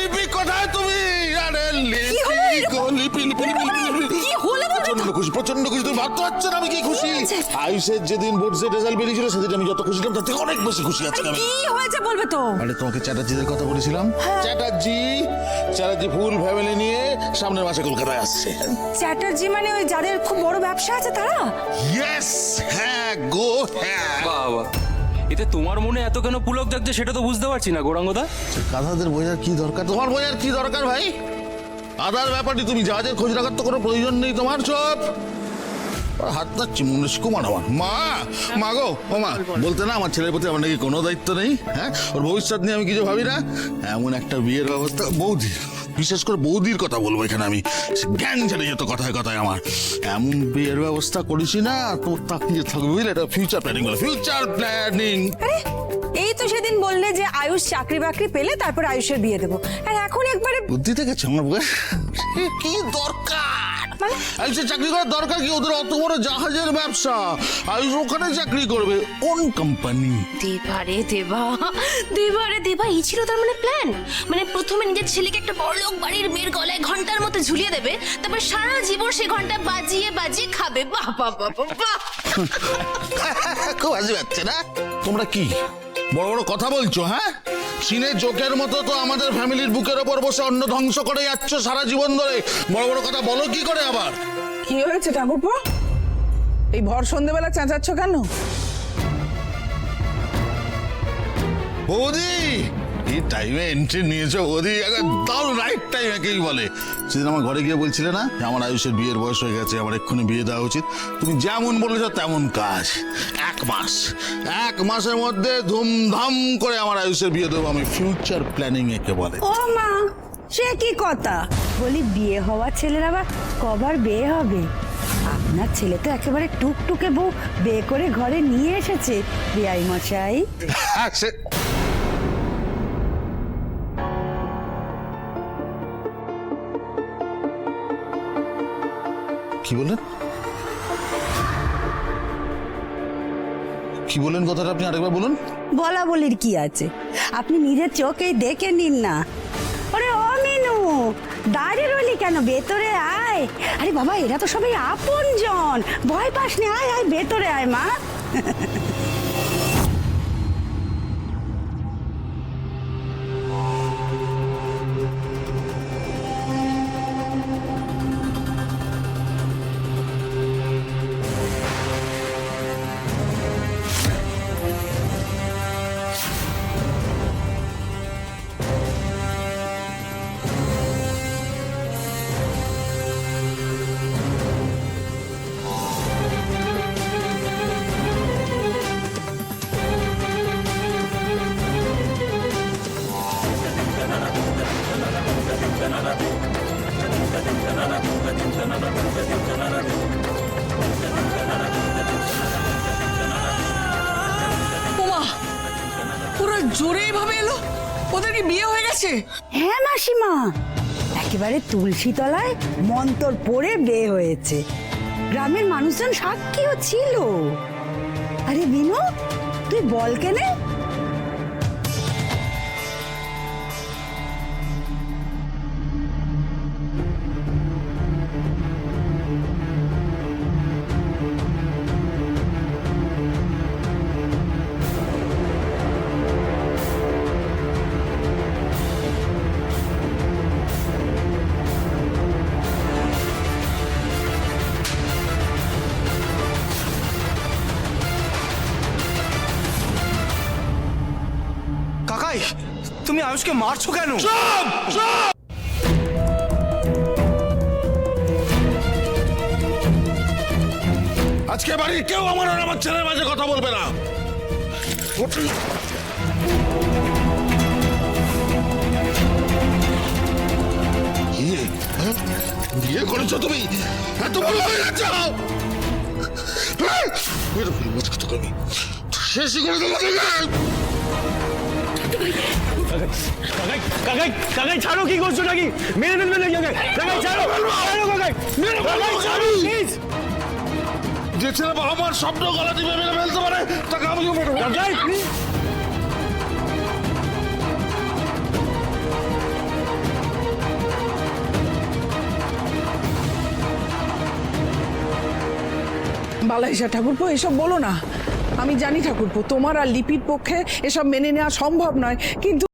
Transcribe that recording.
লিপি কোথায় তুমি? আরে লিপি প্রচন্ড খুশি। তুমি ভাবতে পারছো না আমি কি খুশি। আয়ুষের যেদিন বোর্ডসের রেজাল্ট বেরিয়েছিল সেদিন আমি যত খুশি ছিলাম তার থেকে অনেক বেশি খুশি আজকে আমি। কি হয়েছে বলবে তো? আরে তোমাকে চ্যাটার্জিদের কথা বলেছিলাম। চ্যাটার্জি ফুল ফ্যামিলি নিয়ে সামনের মাসে কলকাতায় আসছে। চ্যাটার্জি মানে ওই যাদের খুব বড় ব্যবসা আছে তারা? ইয়েস, হ্যাঁ গো হ্যাঁ। বাবা, এতে তোমার মনে এত কেন পুলক জাগছে সেটা তো বুঝতে পারছি না গৌরাঙ্গদা। গাধাদের বোঝার কি দরকার? তোমার বোঝার কি দরকার ভাই? আদার ব্যাপারটি তুমি জাহাজের খোঁজ রাখার তো কোনো প্রয়োজন নেই তোমার। চোপ হাত নাচ্ছি কুমার আমার মা গো ও মা, বলতে না আমার ছেলের প্রতি আমার নাকি কোনো দায়িত্ব নেই। হ্যাঁ, ওর ভবিষ্যৎ নিয়ে আমি কিছু ভাবি না। এমন একটা বিয়ের ব্যবস্থা বৌদি, বিশেষ করে বৌদির কথা বলবো এখানে আমি, জ্ঞান ছেড়ে যেত কথায় কথায় আমার। এমন বিয়ের ব্যবস্থা করেছি না তোর তাকিয়ে থাকবে বুঝলে। এটা ফিউচার প্ল্যানিং বলে, ফিউচার প্ল্যানিং। আরে এই তো সেদিন বললে যে আয়ুষ চাকরি বাকরি পেলে তারপর আয়ুষের বিয়ে দেবো, আর এখন একবারে বুদ্ধি দেখেছো আমার বউয়ের? কি দরকার মানে? আয়ুষের চাকরি করার দরকার কি? ওদের অত বড় জাহাজের ব্যবসা, আয়ুষ ওখানে চাকরি করবে কোন কোম্পানি। দেবা এই ছিল তার মানে প্ল্যান। মানে প্রথমে নিজের ছেলেকে একটা বড়লোক বাড়ির মেয়ের গলায় ঘন্টার মতো ঝুলিয়ে দেবে, তারপর সারা জীবন সেই ঘন্টা বাজিয়ে বাজিয়ে খাবে। বাহ বাহ বাহ বাহ। খুব হাসি পাচ্ছে না? তোমরা কি বড় বড় কথা বলছো? হ্যাঁ, চীনে জোকের মতো তো আমাদের ফ্যামিলির বুকের ওপর বসে অন্ন ধ্বংস করে যাচ্ছ সারা জীবন ধরে। বড় বড় কথা বলো কি করে আবার? কি হয়েছে ঠাকুরপো? এই ভর সন্ধ্যেবেলা চেঁচাচ্ছ কেন? বৌদি এই টাইমে এন্ট্রি নিয়েছো বৌদি, একদম রাইট টাইম একেই বলে। সেদিন আমার ঘরে গিয়ে বলছিলে না যে আমার আয়ুষের বিয়ের বয়স হয়ে গেছে, আমার এক্ষুনি বিয়ে দেওয়া উচিত। তুমি যেমন বলেছো তেমন কাজ। এক মাসের মধ্যে ধুমধাম করে আমার আয়ুষের বিয়ে দেবো আমি। ফিউচার প্ল্যানিং একে বলে। ও মা, সে কি কথা? বলি বিয়ে হওয়া ছেলের আবার কবার বিয়ে হবে? আপনার ছেলে তো একেবারে টুকটুকে বউ বিয়ে করে ঘরে নিয়ে এসেছে বিআই মশাই। কি বললেন? কি বললেন কথাটা আপনি আরেকবার বলুন। বলা বলির কি আছে, আপনি নিজের চোখেই দেখে নিন না। ওরে ও মিনু, দাঁড়িয়ে রইলি কেন? ভেতরে আয়। আরে বাবা, এরা তো সবাই আপনজন, ভয় পাস নি, আয় আয় ভেতরে আয় মা। ওমা, পুরো জোরে ভাবে এলো। ওদের কি বিয়ে হয়ে গেছে? হ্যাঁ মাসিমা, একেবারে তুলসী তলায় মন্তর পড়ে বিয়ে হয়েছে। গ্রামের মানুষজন সাক্ষীও ছিল। আরে বিনু, তুই বল কেনে? কাকাই, তুমি আয়ুষকে মারছো কেন? আজকে বাড়ির কেউ আমার আর আমার ছেলের মাঝে কথা বলবে না। বিয়ে করেছো তুমি? এত বড় হয়ে যাচ্ছ, শেষই করে দেবো। কাকাই ছাড়ো, কি করছো নাকি? মেরে ফেলবে নাকি? কাকাই ছাড়ো, যে ছেলে বাবা মার স্বপ্ন গলা টিপে মেরে ফেলতে পারে তাকে আমিও মেরে ফেলবো। বালাইসা ঠাকুরপো এসব বলো না। আমি জানি ঠাকুরপো তোমার আর লিপির পক্ষে এসব মেনে নেওয়া সম্ভব নয়, কিন্তু